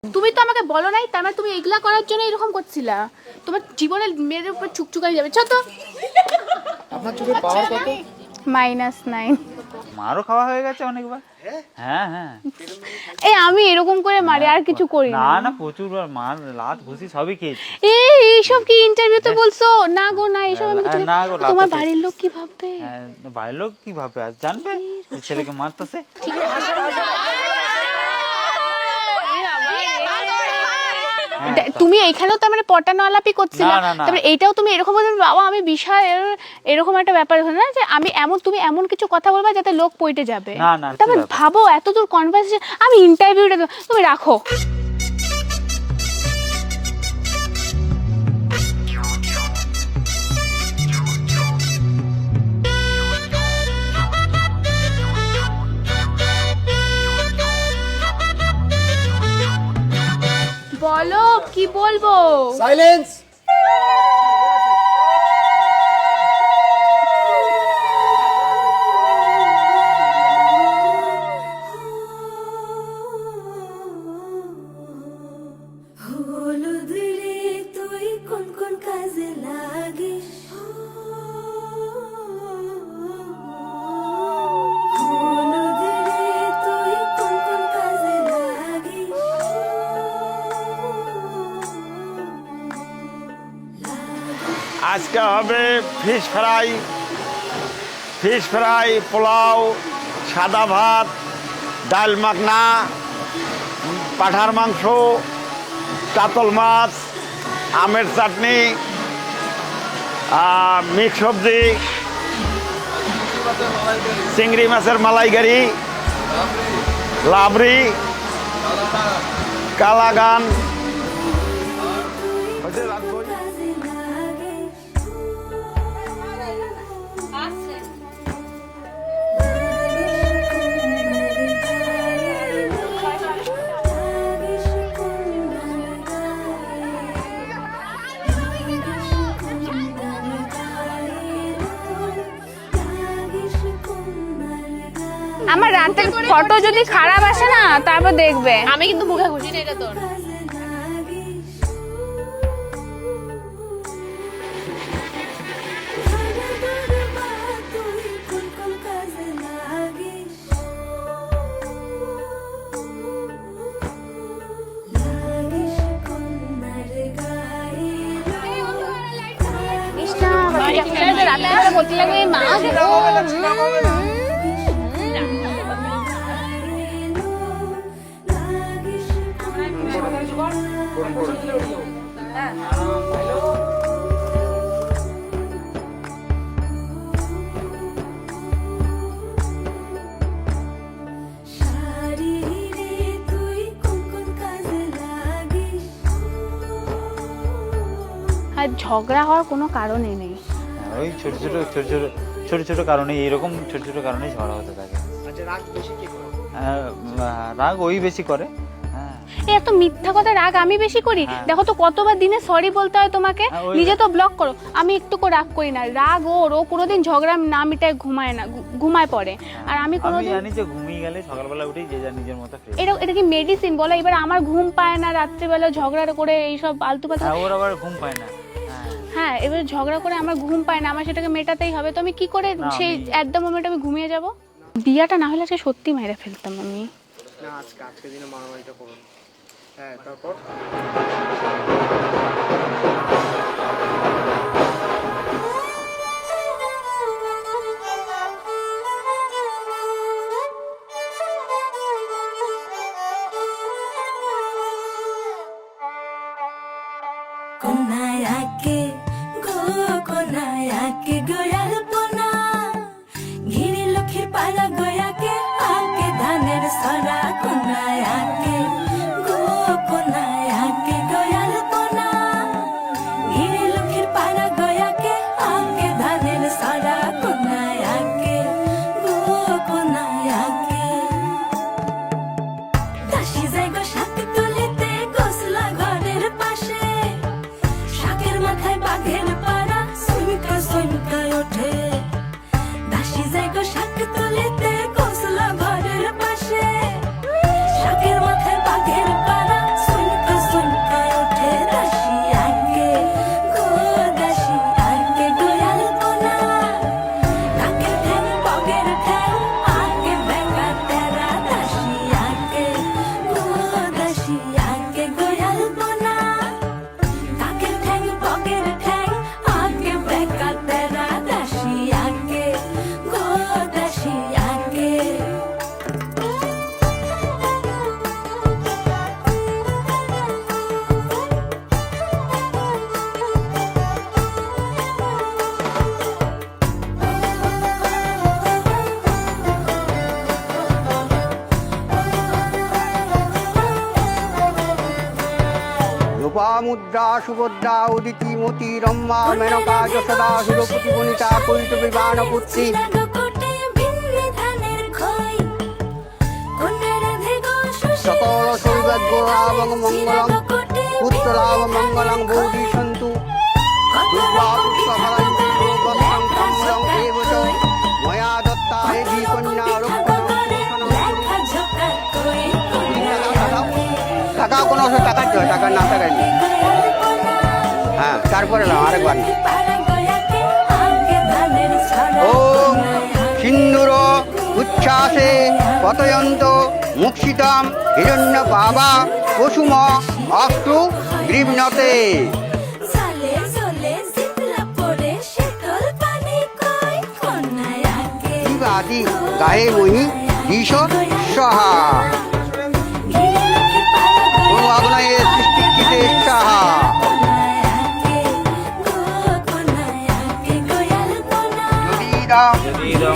তুমি তো আমাকে বলো নাই, তার মানে তুমি এগুলা করার জন্য এরকম করছিলা। তোমার জীবনের মেয়েদের উপর চুকচুকাই যাবে। চল তো। আপনার চোখের পাওয়ার কত? -9। মারও খাওয়া হয়ে গেছে অনেকবার। হ্যাঁ হ্যাঁ। এই আমি এরকম করে মারি, আর কিছু করি না। না না, প্রচুরবার মার, লাত ঘুষি সবই খেয়েছি। এইসব কি ইন্টারভিউতে বলছো? না গো না, এইসব আমি কিছু না গো, তোমার বাড়ির লোক কি ভাববে? হ্যাঁ, বাড়ির লোক কি ভাববে আর জানবে ছেলেকে মারতেছে। তুমি এইখানেও তার মানে পটানো আলাপি করছিলা, তারপরে এইটাও তুমি এরকম বলবে বাবা আমি বিষয় এরকম একটা ব্যাপার হলো না যে আমি এমন, তুমি এমন কিছু কথা বলবা যাতে লোক পইটে যাবে। তারপর ভাবো এত দূর কনভারসেশন, আমি ইন্টারভিউটা তুমি রাখো। বলো কি বলবো? সাইলেন্স। তুই কোন কোন কাজে লাগিস? তুই কোন কোন কাজে লাগিস? আজকে হবে ফিশ ফ্রাই, পোলাও, সাদা ভাত, ডাল মাখনা, পাঠার মাংস, কাতল মাছ, আমের চাটনি, মিক্স সবজি, চিংড়ি মাছের মালাইকারি, লাবড়ি, কালাগান। আমার রাতের ফটো যদি খারাপ আসে না তারপর দেখবে। আমি কিন্তু মুখে ঘুষি না, এটা তোর। রাত্রে বলতে লাগে মা আর ঝগড়া হওয়ার কোনো কারণই নেই। ওই ছোট ছোট কারণে, এরকম ছোট ছোট কারণেই ঝগড়া হতে থাকে। রাগ ওই বেশি করে। এত মিথ্যা কথা, রাগ আমি বেশি করি? দেখো তো কতবার দিনে সরি বলতে হয় তোমাকে, নিজে তো ব্লক করো। আমি একটু করে রাগ করি না, রাগ ও কোনোদিন ঝগড়া না মিটায় ঘুমায় না, ঘুমায় পড়ে। আর আমি কোনোদিন জানি যে ঘুমিয়ে গেলে সকালবেলা উঠেই যে যার নিজের মতো ফ্রেশ। এটা কি মেডিসিন বলো? এবার আমার ঘুম পায় না রাত্রিবেলা, ঝগড়া করে এইসব আলতু পালতু। ওর আবার ঘুম পায় না। হ্যাঁ, এবার ঝগড়া করে আমার ঘুম পায় না, আমার সেটাকে মেটাতেই হবে। তো আমি কি করে সেই এট দ্য মোমেন্ট আমি ঘুমিয়ে যাব? বিয়াটা না হলে আজকে সত্যি মেরে ফেলতাম আমি। না আজকে দিনে মারামারিটা করুন। হ্যাঁ, তারপর কোনায়াকে গোয়াল পোনা ঘিরি লক্ষ্মীর পাড়া গয়াকে আকে ধানের সরা। কোনায়াকে গোয়াল পোনা ঘিরি লক্ষ্মীর পাড়া গয়াকে আকে ধানের সরা। কোনায়াকে দাসি যাই গো শাক তুলিতে গোসলা ঘরের পাশে, শাকের মাথায় বাঘের পাড়া সুইমকা ওঠে। দাসি যাই গো শাক তুলিতে লোপামুদ্রা সুভদ্রা উদিতি মতি রম্মা মেনকা যশোদা সুরপতি বনিতা কৈত বিমান পুত্রী সকল সৌভাগ্য লাভং মঙ্গলং পুত্রলাভ মঙ্গলং বৌদি সন্তু দুর্বা পুষ্পফলং ভক্তং সম্মুদং এব চ ময়া দত্তা এধি কন্যা টাকা কোনো টাকা দিও টাকা না টাকা নেই হ্যাঁ তারপরে নাও আরেকবার ওম সিন্দুর উচ্ছ্বাসে পতয়ন্ত মুক্ষিতাম হিরণ্য বাবা কুসুম অস্তু গৃহণতে আদি গায়ে মহি দিশ সহা অগ্নয়ে সৃষ্টিকৃতে সাহা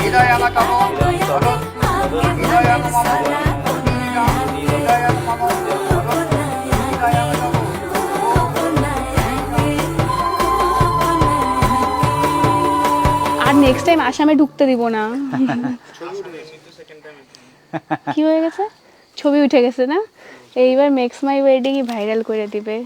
হৃদয়গতম হৃদয়ং মম হৃদয়ং মম আর নেক্সট টাইম আসামে ঢুকতে দিব না। কি হয়ে গেছে? ছবি উঠে গেছে না? এইবার মেক্স মাই ওয়েডিংই ভাইরাল করে দিবে।